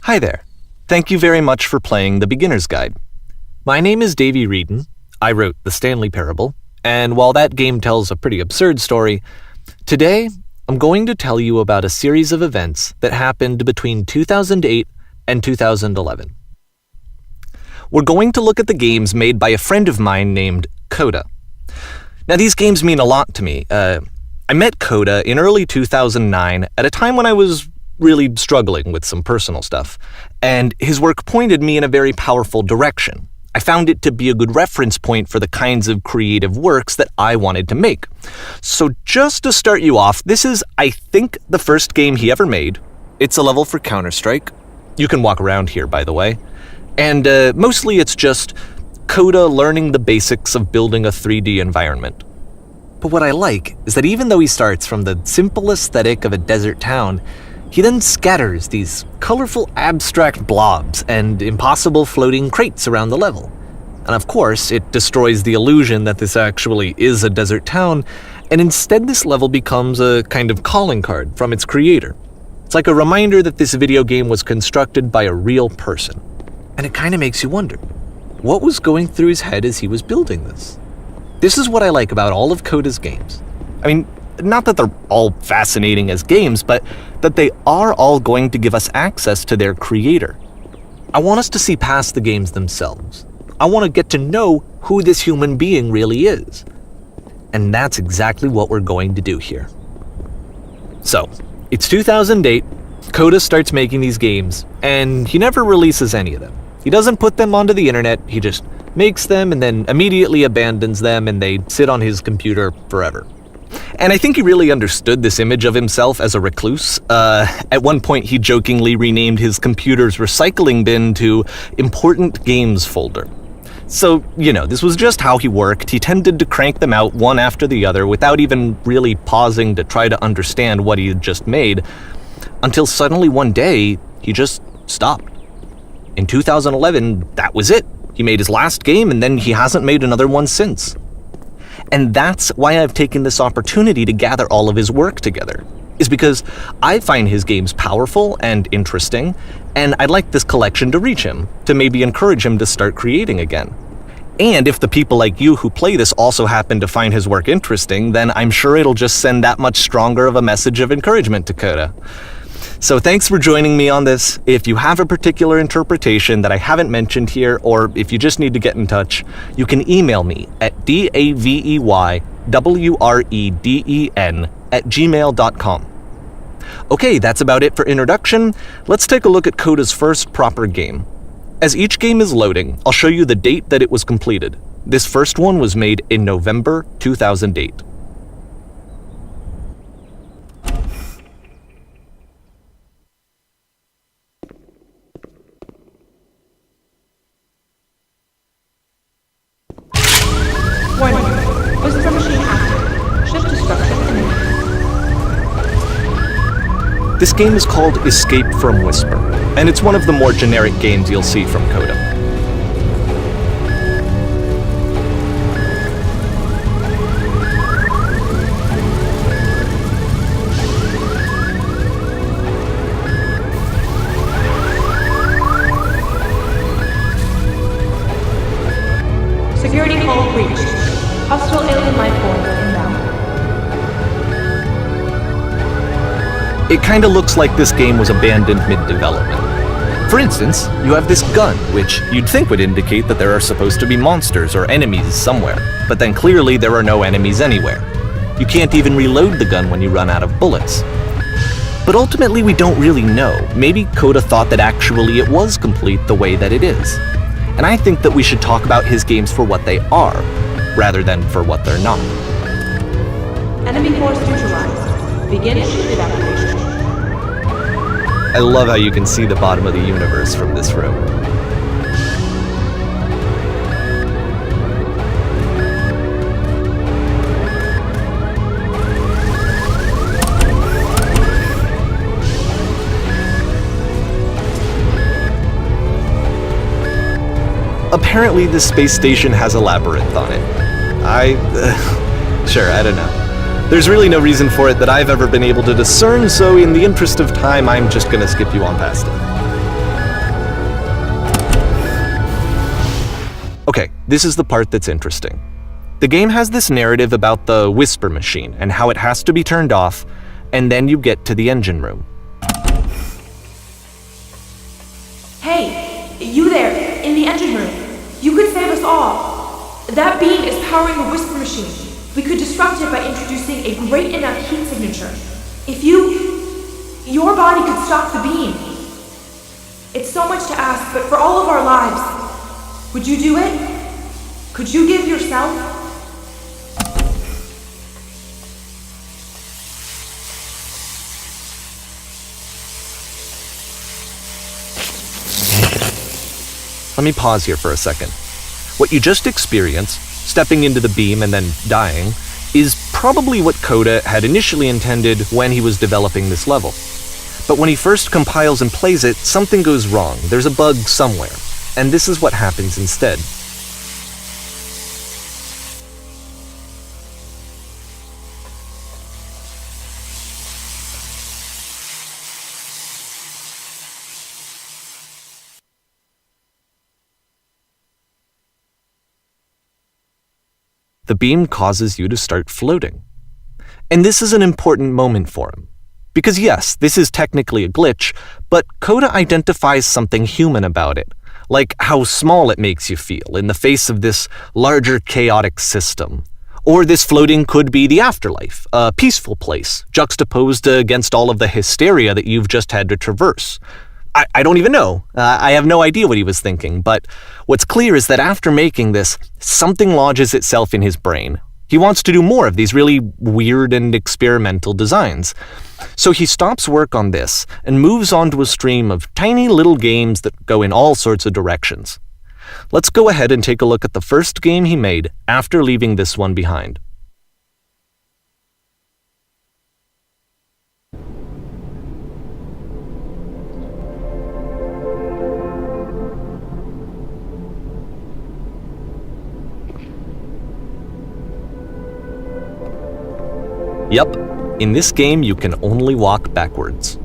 Hi there. Thank you very much for playing the Beginner's Guide. My name is Davey Reedon. I wrote The Stanley Parable, and while that game tells a pretty absurd story, today I'm going to tell you about a series of events that happened between 2008 and 2011. We're going to look at the games made by a friend of mine named Coda. Now, these games mean a lot to me. I met Coda in early 2009 at a time when I was really struggling with some personal stuff, and his work pointed me in a very powerful direction. I found it to be a good reference point for the kinds of creative works that I wanted to make. So just to start you off, this is, I think, the first game he ever made. It's a level for Counter-Strike. You can walk around here, by the way. And mostly it's just Coda learning the basics of building a 3D environment. But what I like is that even though he starts from the simple aesthetic of a desert town, he then scatters these colorful abstract blobs and impossible floating crates around the level. And of course, it destroys the illusion that this actually is a desert town, and instead this level becomes a kind of calling card from its creator. It's like a reminder that this video game was constructed by a real person. And it kind of makes you wonder, what was going through his head as he was building this? This is what I like about all of Coda's games. I mean, not that they're all fascinating as games, but that they are all going to give us access to their creator. I want us to see past the games themselves. I want to get to know who this human being really is. And that's exactly what we're going to do here. So, it's 2008, Coda starts making these games, and he never releases any of them. He doesn't put them onto the internet, he just makes them and then immediately abandons them, and they sit on his computer forever. And I think he really understood this image of himself as a recluse. At one point, he jokingly renamed his computer's recycling bin to Important Games Folder. So, this was just how he worked. He tended to crank them out one after the other without even really pausing to try to understand what he had just made, until suddenly one day, he just stopped. In 2011, that was it. He made his last game, and then he hasn't made another one since. And that's why I've taken this opportunity to gather all of his work together, is because I find his games powerful and interesting, and I'd like this collection to reach him, to maybe encourage him to start creating again. And if the people like you who play this also happen to find his work interesting, then I'm sure it'll just send that much stronger of a message of encouragement to Coda. So thanks for joining me on this. If you have a particular interpretation that I haven't mentioned here, or if you just need to get in touch, you can email me at daveyWreden@gmail.com. Okay, that's about it for introduction. Let's take a look at Coda's first proper game. As each game is loading, I'll show you the date that it was completed. This first one was made in November 2008. Warning. Whisper machine active. Shift destruction imminent. This game is called Escape from Whisper, and it's one of the more generic games you'll see from Coda. Security call breached. Hostile alien life form inbound. It kinda looks like this game was abandoned mid-development. For instance, you have this gun, which you'd think would indicate that there are supposed to be monsters or enemies somewhere, but then clearly there are no enemies anywhere. You can't even reload the gun when you run out of bullets. But ultimately we don't really know. Maybe Coda thought that actually it was complete the way that it is. And I think that we should talk about his games for what they are, rather than for what they're not. Enemy force neutralized. Begin ship evacuation. I love how you can see the bottom of the universe from this room. Apparently this space station has a labyrinth on it. Sure, I don't know. There's really no reason for it that I've ever been able to discern, so in the interest of time, I'm just gonna skip you on past it. Okay, this is the part that's interesting. The game has this narrative about the whisper machine and how it has to be turned off, and then you get to the engine room. Hey, you there, in the engine room. You could save us all. That beam is powering the whisper machine. We could disrupt it by introducing a great enough heat signature. If your body could stop the beam. It's so much to ask, but for all of our lives, would you do it? Could you give yourself? Let me pause here for a second. What you just experienced, stepping into the beam and then dying, is probably what Coda had initially intended when he was developing this level. But when he first compiles and plays it, something goes wrong. There's a bug somewhere. And this is what happens instead. The beam causes you to start floating. And this is an important moment for him. Because yes, this is technically a glitch, but Coda identifies something human about it, like how small it makes you feel in the face of this larger chaotic system. Or this floating could be the afterlife, a peaceful place, juxtaposed against all of the hysteria that you've just had to traverse. I don't even know. I have no idea what he was thinking, but what's clear is that after making this, something lodges itself in his brain. He wants to do more of these really weird and experimental designs. So he stops work on this and moves on to a stream of tiny little games that go in all sorts of directions. Let's go ahead and take a look at the first game he made after leaving this one behind. Yep, in this game you can only walk backwards.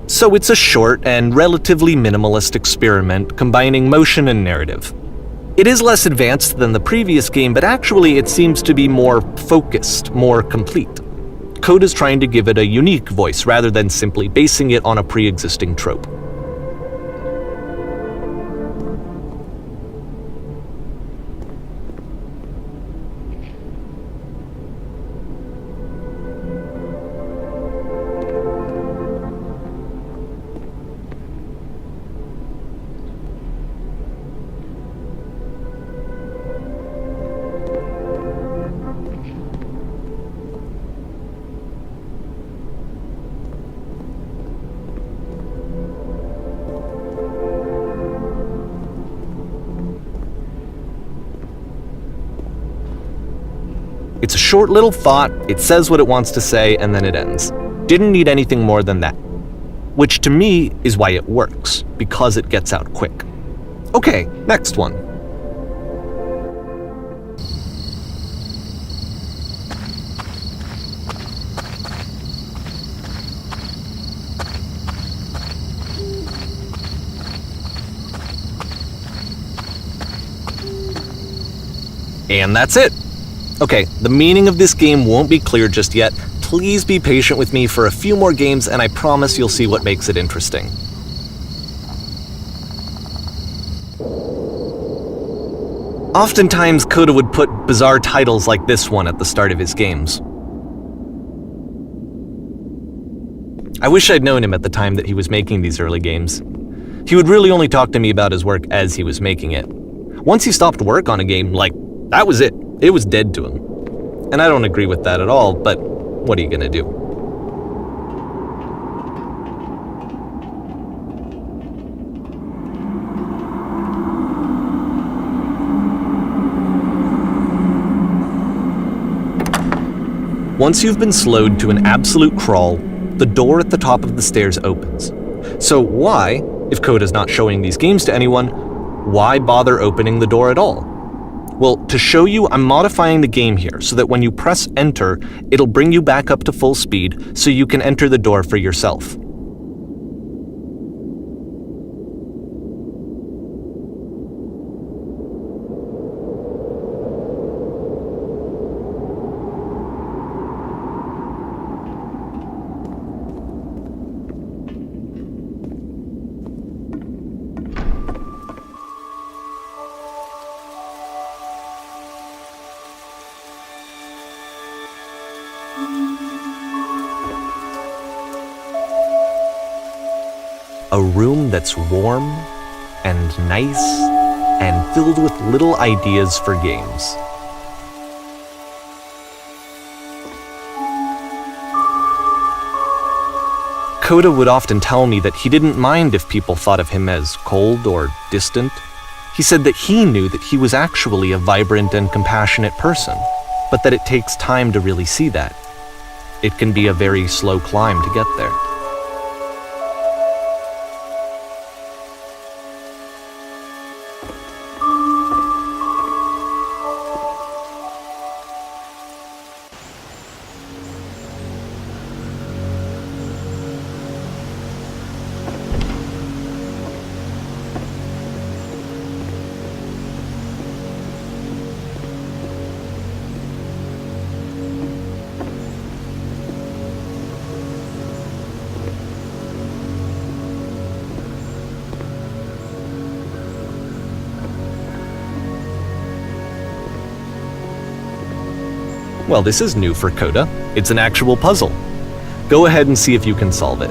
So it's a short and relatively minimalist experiment combining motion and narrative. It is less advanced than the previous game, but actually it seems to be more focused, more complete. Coda's trying to give it a unique voice rather than simply basing it on a pre-existing trope. It's a short little thought, it says what it wants to say, and then it ends. Didn't need anything more than that. Which to me is why it works, because it gets out quick. Okay, next one. And that's it. Okay, the meaning of this game won't be clear just yet. Please be patient with me for a few more games and I promise you'll see what makes it interesting. Oftentimes, Coda would put bizarre titles like this one at the start of his games. I wish I'd known him at the time that he was making these early games. He would really only talk to me about his work as he was making it. Once he stopped work on a game, that was it. It was dead to him. And I don't agree with that at all, but what are you gonna do? Once you've been slowed to an absolute crawl, the door at the top of the stairs opens. So why, if Coda's not showing these games to anyone, why bother opening the door at all? Well, to show you, I'm modifying the game here so that when you press enter, it'll bring you back up to full speed so you can enter the door for yourself. A room that's warm and nice and filled with little ideas for games. Coda would often tell me that he didn't mind if people thought of him as cold or distant. He said that he knew that he was actually a vibrant and compassionate person, but that it takes time to really see that. It can be a very slow climb to get there. Well, this is new for Coda. It's an actual puzzle. Go ahead and see if you can solve it.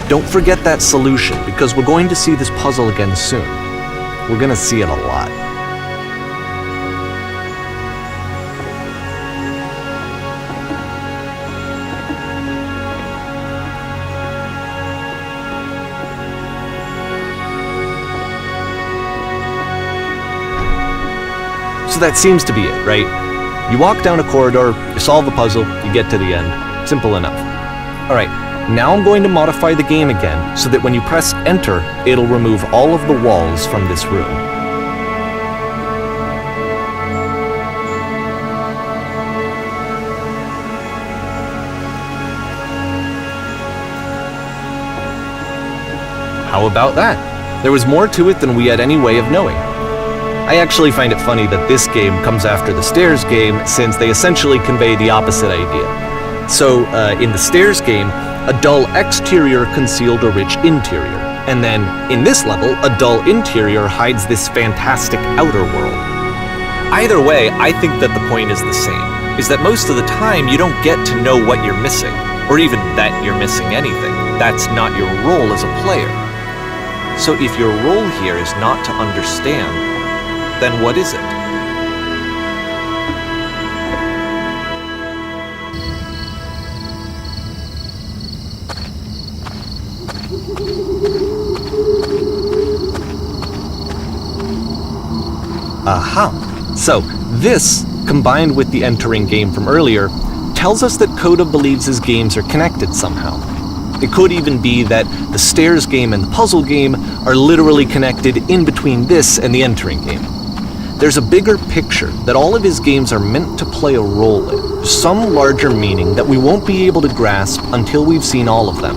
Don't forget that solution, because we're going to see this puzzle again soon. We're going to see it a lot. So that seems to be it, right? You walk down a corridor, you solve the puzzle, you get to the end. Simple enough. All right. Now I'm going to modify the game again so that when you press enter, it'll remove all of the walls from this room. How about that? There was more to it than we had any way of knowing. I actually find it funny that this game comes after the stairs game, since they essentially convey the opposite idea. So, in the stairs game, a dull exterior concealed a rich interior. And then, in this level, a dull interior hides this fantastic outer world. Either way, I think that the point is the same, is that most of the time you don't get to know what you're missing, or even that you're missing anything. That's not your role as a player. So if your role here is not to understand, then what is it? Aha! So, this, combined with the entering game from earlier, tells us that Coda believes his games are connected somehow. It could even be that the stairs game and the puzzle game are literally connected in between this and the entering game. There's a bigger picture that all of his games are meant to play a role in, some larger meaning that we won't be able to grasp until we've seen all of them.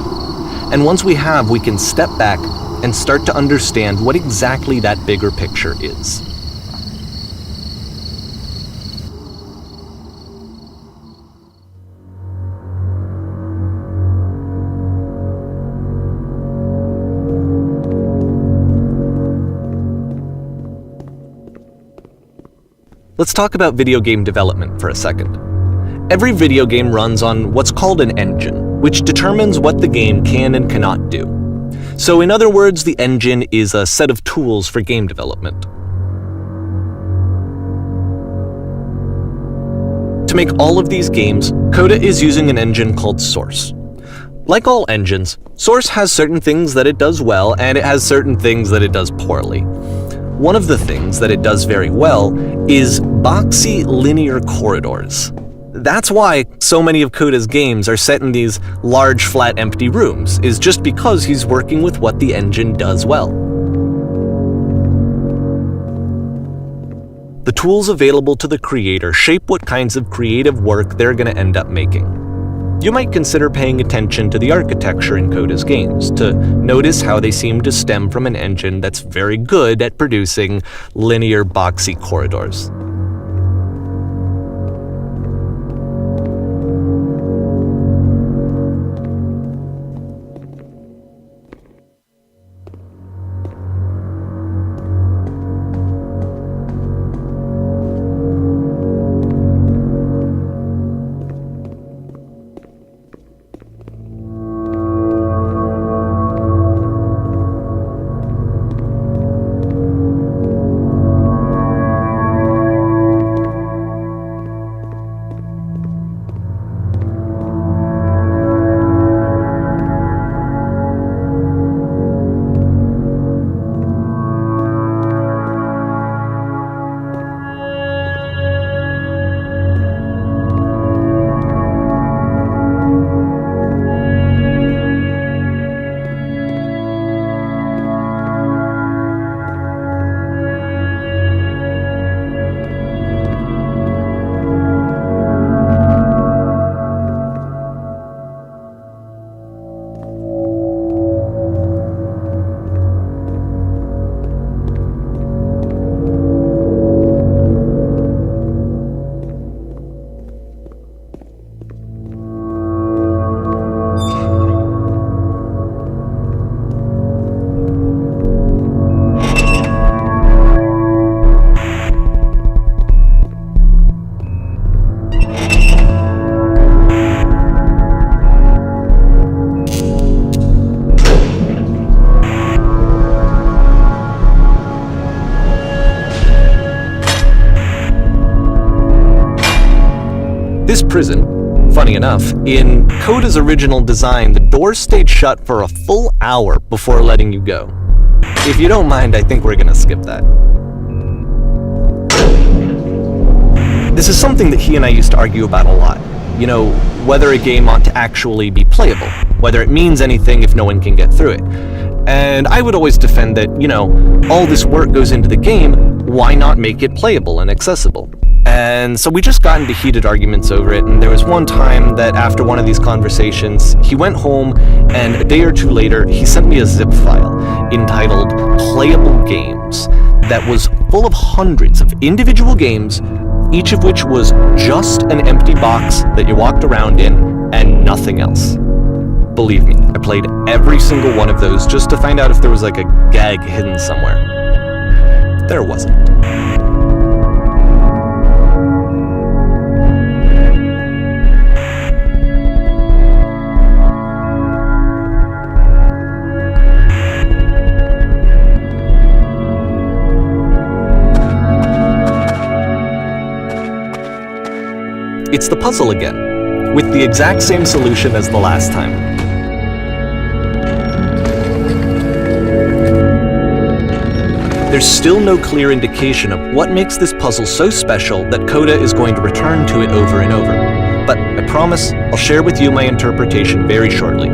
And once we have, we can step back and start to understand what exactly that bigger picture is. Let's talk about video game development for a second. Every video game runs on what's called an engine, which determines what the game can and cannot do. So in other words, the engine is a set of tools for game development. To make all of these games, Coda is using an engine called Source. Like all engines, Source has certain things that it does well, and it has certain things that it does poorly. One of the things that it does very well is boxy linear corridors. That's why so many of Coda's games are set in these large, flat, empty rooms, is just because he's working with what the engine does well. The tools available to the creator shape what kinds of creative work they're going to end up making. You might consider paying attention to the architecture in Coda's games, to notice how they seem to stem from an engine that's very good at producing linear, boxy corridors. This prison, funny enough, in Coda's original design, the doors stayed shut for a full hour before letting you go. If you don't mind, I think we're gonna skip that. This is something that he and I used to argue about a lot. You know, whether a game ought to actually be playable, whether it means anything if no one can get through it. And I would always defend that, all this work goes into the game, why not make it playable and accessible? And so we just got into heated arguments over it, and there was one time that after one of these conversations, he went home, and a day or two later, he sent me a zip file entitled Playable Games that was full of hundreds of individual games, each of which was just an empty box that you walked around in and nothing else. Believe me, I played every single one of those just to find out if there was like a gag hidden somewhere. There wasn't. It's the puzzle again, with the exact same solution as the last time. There's still no clear indication of what makes this puzzle so special that Coda is going to return to it over and over. But I promise I'll share with you my interpretation very shortly.